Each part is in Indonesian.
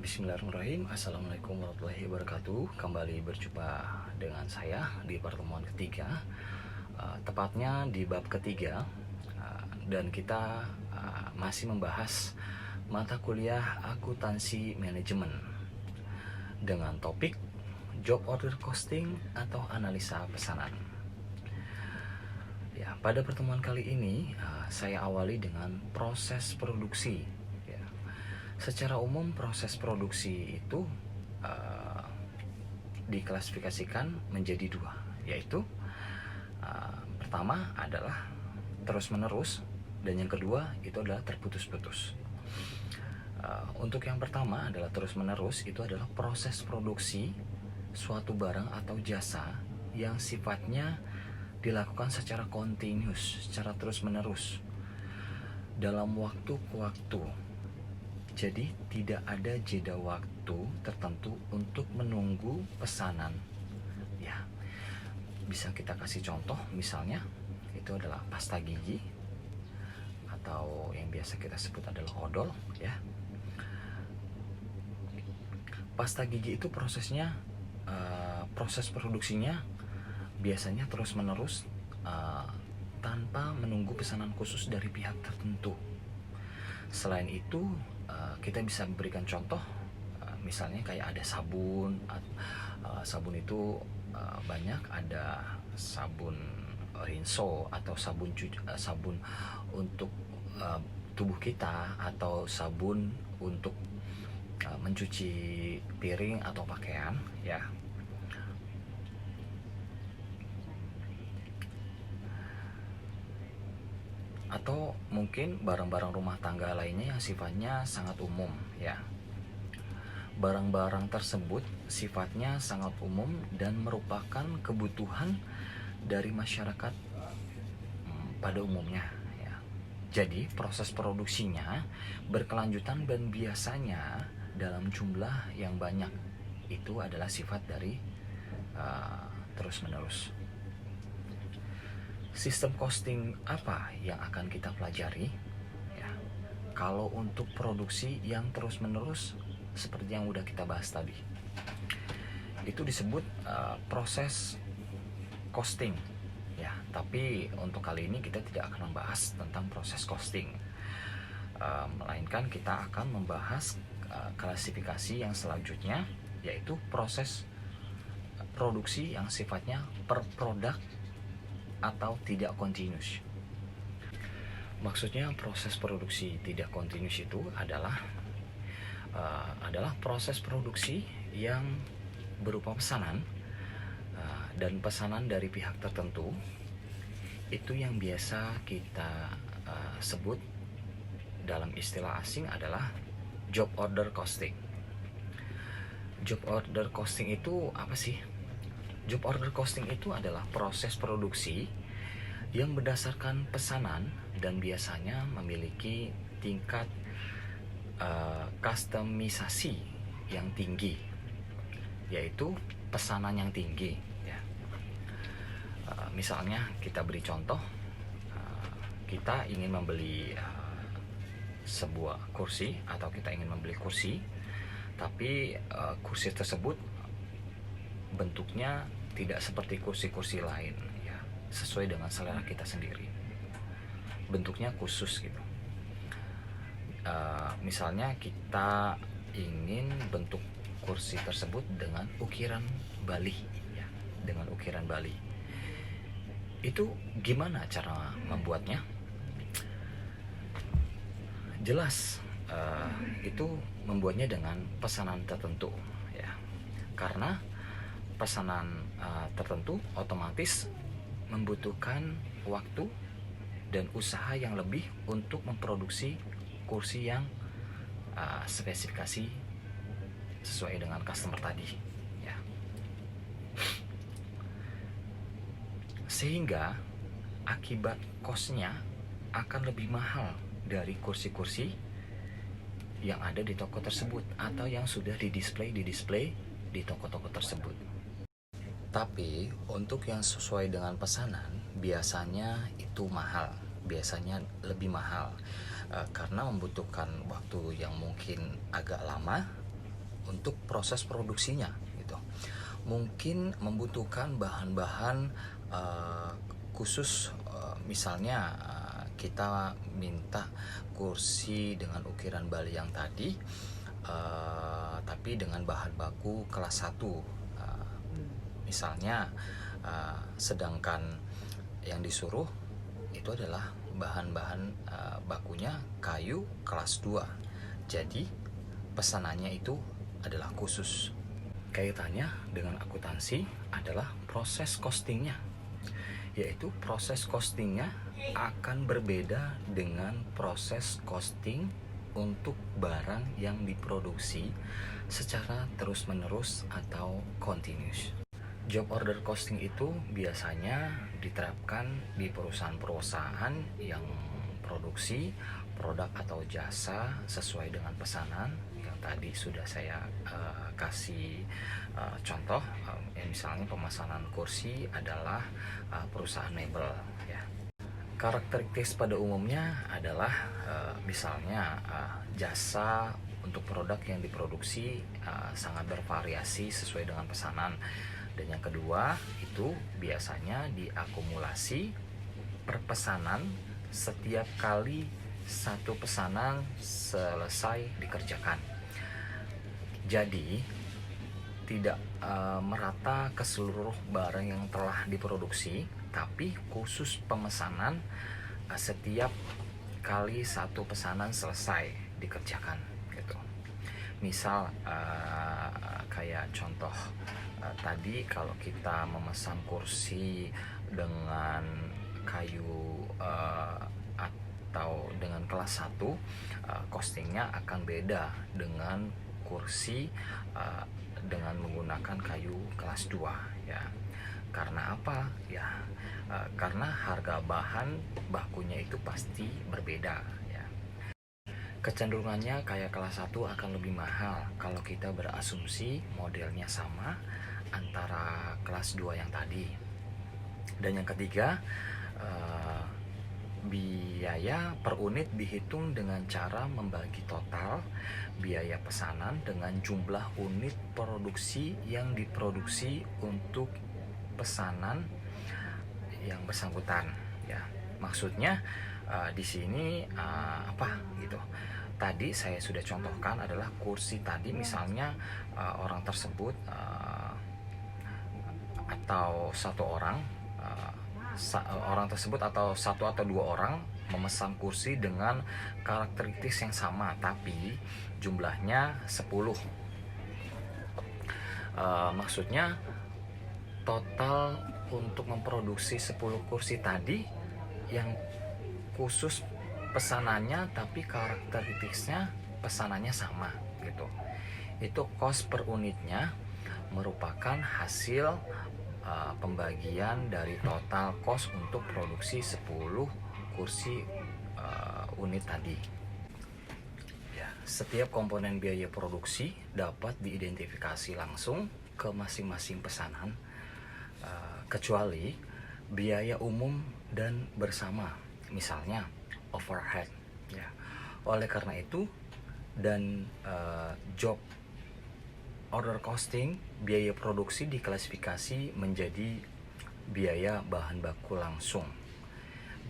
Bismillahirrahmanirrahim. Assalamualaikum warahmatullahi wabarakatuh. Kembali berjumpa dengan saya di pertemuan ketiga, tepatnya di bab ketiga, dan kita masih membahas mata kuliah akuntansi manajemen dengan topik job order costing atau analisa pesanan. Ya, pada pertemuan kali ini saya awali dengan proses produksi. Secara umum proses produksi itu diklasifikasikan menjadi dua, yaitu pertama adalah terus menerus dan yang kedua itu adalah terputus-putus. Untuk yang pertama adalah terus menerus, itu adalah proses produksi suatu barang atau jasa yang sifatnya dilakukan secara kontinus, secara terus menerus dalam waktu ke waktu. Jadi tidak ada jeda waktu tertentu untuk menunggu pesanan. Ya, bisa kita kasih contoh, misalnya itu adalah pasta gigi atau yang biasa kita sebut adalah odol. Ya, pasta gigi itu prosesnya, proses produksinya biasanya terus menerus tanpa menunggu pesanan khusus dari pihak tertentu. Selain itu kita bisa memberikan contoh, misalnya kayak ada sabun. Sabun itu banyak, ada sabun rinso atau sabun untuk tubuh kita, atau sabun untuk mencuci piring atau pakaian, ya. Atau mungkin barang-barang rumah tangga lainnya yang sifatnya sangat umum, ya. Barang-barang tersebut sifatnya sangat umum dan merupakan kebutuhan dari masyarakat pada umumnya, ya. Jadi proses produksinya berkelanjutan dan biasanya dalam jumlah yang banyak. Itu adalah sifat dari terus-menerus. Sistem costing apa yang akan kita pelajari? Ya, kalau untuk produksi yang terus-menerus seperti yang udah kita bahas tadi, itu disebut proses costing. Ya, tapi untuk kali ini kita tidak akan membahas tentang proses costing, melainkan kita akan membahas klasifikasi yang selanjutnya, yaitu proses produksi yang sifatnya per produk atau tidak kontinus. Maksudnya proses produksi tidak kontinus itu adalah proses produksi yang berupa pesanan, dan pesanan dari pihak tertentu, itu yang biasa kita sebut dalam istilah asing adalah job order costing. Job order costing itu apa sih? Job order costing itu adalah proses produksi yang berdasarkan pesanan dan biasanya memiliki tingkat kustomisasi yang tinggi, yaitu pesanan yang tinggi, ya. Misalnya kita beri contoh, kita ingin membeli sebuah kursi, atau kita ingin membeli kursi, tapi kursi tersebut bentuknya tidak seperti kursi-kursi lain, ya, sesuai dengan selera kita sendiri. Bentuknya khusus gitu. Misalnya kita ingin bentuk kursi tersebut dengan ukiran Bali, ya, dengan ukiran Bali. Itu gimana cara membuatnya? Jelas, itu membuatnya dengan pesanan tertentu, ya, karena pesanan tertentu otomatis membutuhkan waktu dan usaha yang lebih untuk memproduksi kursi yang spesifikasi sesuai dengan customer tadi, ya. Sehingga akibat cost-nya akan lebih mahal dari kursi-kursi yang ada di toko tersebut atau yang sudah didisplay di toko-toko tersebut. Tapi untuk yang sesuai dengan pesanan biasanya itu mahal, biasanya lebih mahal, karena membutuhkan waktu yang mungkin agak lama untuk proses produksinya gitu. Mungkin membutuhkan bahan-bahan khusus, misalnya kita minta kursi dengan ukiran Bali yang tadi, tapi dengan bahan baku kelas 1, misalnya, sedangkan yang disuruh itu adalah bahan-bahan bakunya kayu kelas 2. Jadi pesanannya itu adalah khusus. Kaitannya dengan akuntansi adalah proses costingnya, yaitu proses costingnya akan berbeda dengan proses costing untuk barang yang diproduksi secara terus-menerus atau continuous. Job order costing itu biasanya diterapkan di perusahaan-perusahaan yang produksi produk atau jasa sesuai dengan pesanan yang tadi sudah saya kasih contoh. Misalnya pemesanan kursi adalah perusahaan mebel ya. Karakteristik pada umumnya adalah misalnya jasa untuk produk yang diproduksi sangat bervariasi sesuai dengan pesanan. Dan yang kedua itu biasanya diakumulasi per pesanan setiap kali satu pesanan selesai dikerjakan. Jadi tidak merata ke seluruh barang yang telah diproduksi, tapi khusus pemesanan setiap kali satu pesanan selesai dikerjakan gitu. Misal kayak contoh tadi, kalau kita memesan kursi dengan kayu atau dengan kelas 1, costingnya akan beda dengan kursi dengan menggunakan kayu kelas 2 ya. Karena apa ya? Karena harga bahan bakunya itu pasti berbeda ya. Kecenderungannya kayak kelas 1 akan lebih mahal kalau kita berasumsi modelnya sama antara kelas 2 yang tadi. Dan yang ketiga, biaya per unit dihitung dengan cara membagi total biaya pesanan dengan jumlah unit produksi yang diproduksi untuk pesanan yang bersangkutan ya. Maksudnya di sini apa gitu. Tadi saya sudah contohkan adalah kursi tadi, misalnya orang tersebut atau satu orang tersebut atau satu atau dua orang memesan kursi dengan karakteristik yang sama tapi jumlahnya 10. Maksudnya total untuk memproduksi 10 kursi tadi yang khusus pesanannya tapi karakteristiknya pesanannya sama gitu. Itu cost per unitnya merupakan hasil pembagian dari total cost untuk produksi 10 kursi unit tadi ya. Setiap komponen biaya produksi dapat diidentifikasi langsung ke masing-masing pesanan, kecuali biaya umum dan bersama, misalnya overhead ya. Oleh karena itu dan job order costing, biaya produksi diklasifikasi menjadi biaya bahan baku langsung,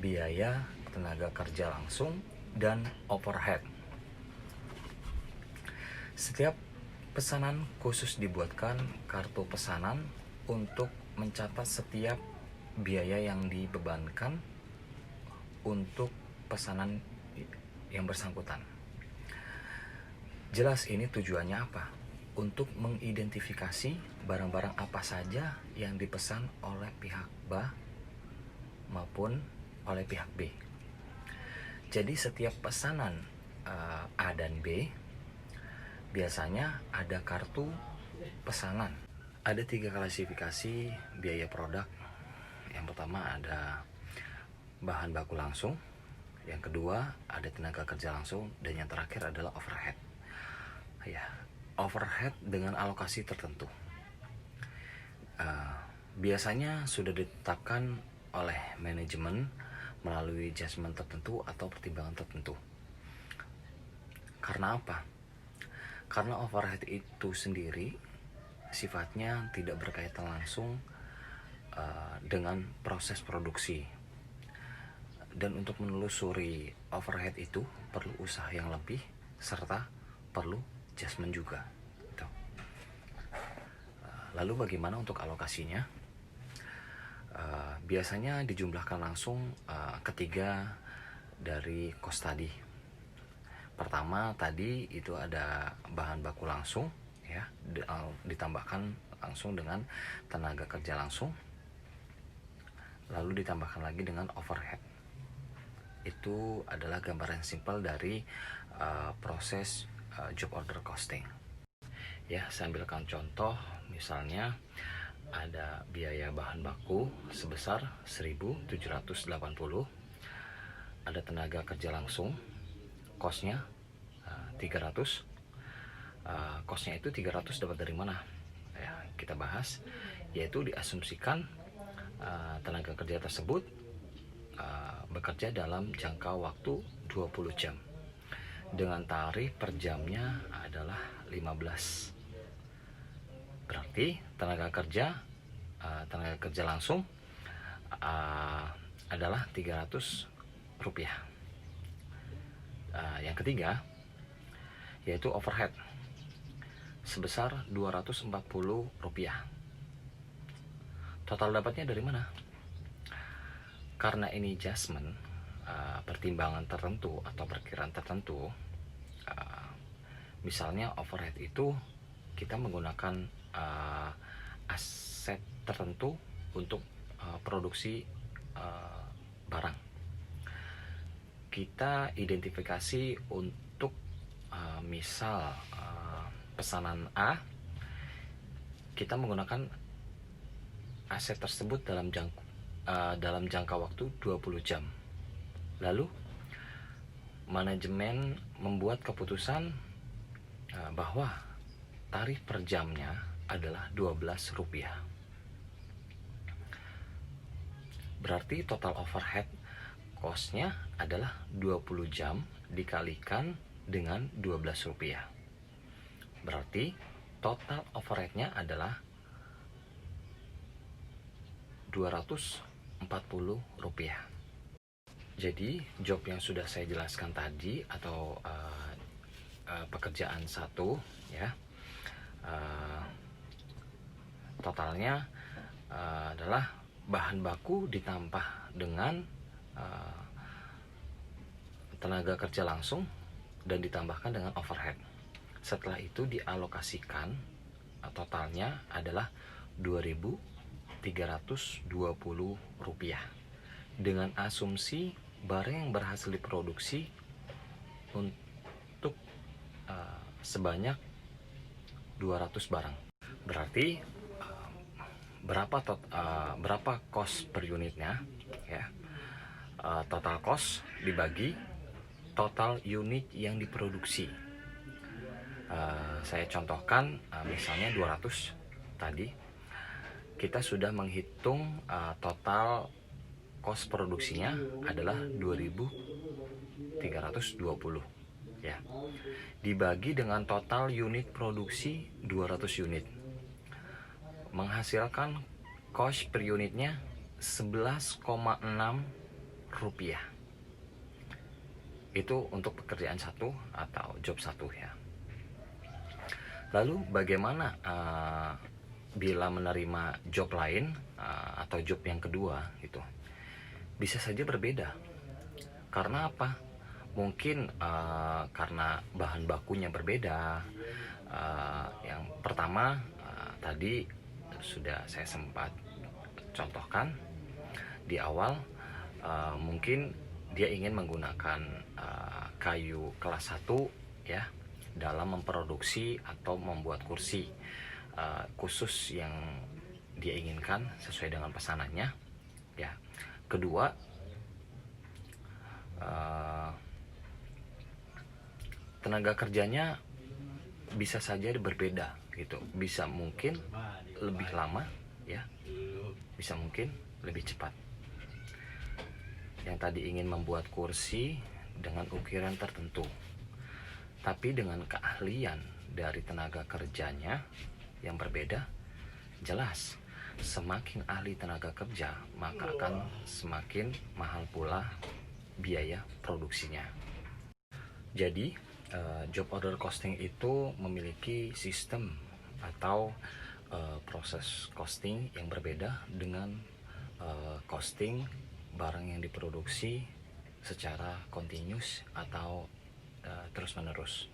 biaya tenaga kerja langsung, dan overhead. Setiap pesanan khusus dibuatkan kartu pesanan untuk mencatat setiap biaya yang dibebankan untuk pesanan yang bersangkutan. Jelas ini tujuannya apa? Untuk mengidentifikasi barang-barang apa saja yang dipesan oleh pihak A maupun oleh pihak B. Jadi setiap pesanan A dan B biasanya ada kartu pesanan. Ada 3 klasifikasi biaya produk. Yang pertama ada bahan baku langsung, yang kedua ada tenaga kerja langsung, dan yang terakhir adalah overhead ya. Overhead dengan alokasi tertentu biasanya sudah ditetapkan oleh manajemen melalui adjustment tertentu atau pertimbangan tertentu. Karena apa? Karena overhead itu sendiri sifatnya tidak berkaitan langsung dengan proses produksi, dan untuk menelusuri overhead itu perlu usaha yang lebih serta perlu adjustment juga gitu. Lalu bagaimana untuk alokasinya? Biasanya dijumlahkan langsung ketiga dari cost tadi. Pertama tadi itu ada bahan baku langsung ya, ditambahkan langsung dengan tenaga kerja langsung, lalu ditambahkan lagi dengan overhead. Itu adalah gambaran simpel dari proses job order costing ya. Saya ambilkan contoh, misalnya ada biaya bahan baku sebesar 1.780, ada tenaga kerja langsung costnya 300. Costnya itu 300 dapat dari mana ya, kita bahas, yaitu diasumsikan tenaga kerja tersebut bekerja dalam jangka waktu 20 jam dengan tarif per jamnya adalah 15. Berarti tenaga kerja langsung adalah 300 rupiah. Yang ketiga yaitu overhead sebesar 240 rupiah. Total dapatnya dari mana? Karena ini adjustment, pertimbangan tertentu atau perkiraan tertentu, misalnya overhead itu kita menggunakan aset tertentu untuk produksi barang. Kita identifikasi untuk misal pesanan A, kita menggunakan aset tersebut dalam jangka waktu 20 jam. Lalu manajemen membuat keputusan bahwa tarif per jamnya adalah 12 rupiah. Berarti total overhead cost-nya adalah 20 jam dikalikan dengan 12 rupiah. Berarti total overhead-nya adalah 240 rupiah. Jadi job yang sudah saya jelaskan tadi atau pekerjaan satu ya, totalnya adalah bahan baku ditambah dengan tenaga kerja langsung dan ditambahkan dengan overhead. Setelah itu dialokasikan, totalnya adalah 2.320 rupiah dengan asumsi barang yang berhasil diproduksi untuk sebanyak 200 barang. Berarti berapa cost per unitnya ya, total cost dibagi total unit yang diproduksi. Saya contohkan misalnya 200 tadi, kita sudah menghitung total cost produksinya adalah 2.320 ya, dibagi dengan total unit produksi 200 unit, menghasilkan cost per unitnya 11,6 rupiah. Itu untuk pekerjaan satu atau job satu ya. Lalu bagaimana bila menerima job lain atau job yang kedua gitu? Bisa saja berbeda. Karena apa? Mungkin karena bahan bakunya berbeda. Yang pertama tadi sudah saya sempat contohkan di awal, mungkin dia ingin menggunakan kayu kelas 1 ya dalam memproduksi atau membuat kursi khusus yang dia inginkan sesuai dengan pesanannya ya. Kedua, tenaga kerjanya bisa saja berbeda gitu, bisa mungkin lebih lama ya, bisa mungkin lebih cepat. Yang tadi ingin membuat kursi dengan ukiran tertentu, tapi dengan keahlian dari tenaga kerjanya yang berbeda, jelas semakin ahli tenaga kerja maka akan semakin mahal pula biaya produksinya. Jadi job order costing itu memiliki sistem atau proses costing yang berbeda dengan costing barang yang diproduksi secara continuous atau terus-menerus.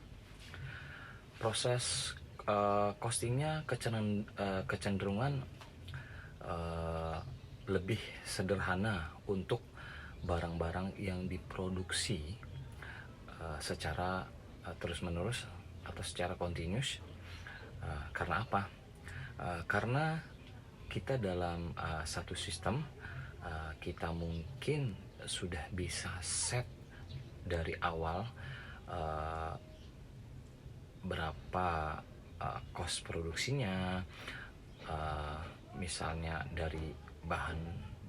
Proses costingnya kecenderungan lebih sederhana untuk barang-barang yang diproduksi secara terus-menerus atau secara continuous. Karena apa? Karena kita dalam satu sistem, kita mungkin sudah bisa set dari awal berapa cost produksinya, misalnya dari bahan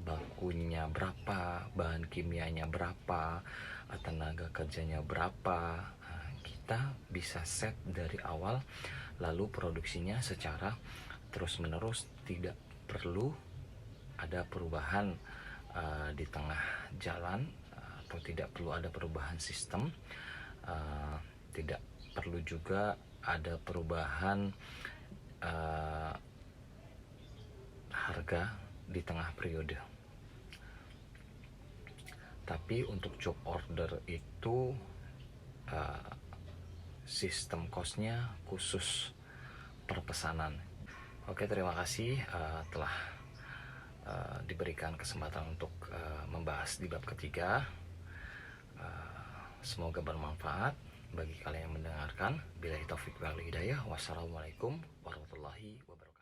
bakunya berapa, bahan kimianya berapa, tenaga kerjanya berapa. Kita bisa set dari awal, lalu produksinya secara terus-menerus, tidak perlu ada perubahan di tengah jalan, atau tidak perlu ada perubahan sistem, tidak perlu juga ada perubahan harga di tengah periode. Tapi untuk job order itu sistem costnya khusus per pesanan. Oke, terima kasih telah diberikan kesempatan untuk membahas di bab ketiga. Semoga bermanfaat bagi kalian yang mendengarkan. Billahi taufik wal hidayah. Wassalamualaikum warahmatullahi wabarakatuh.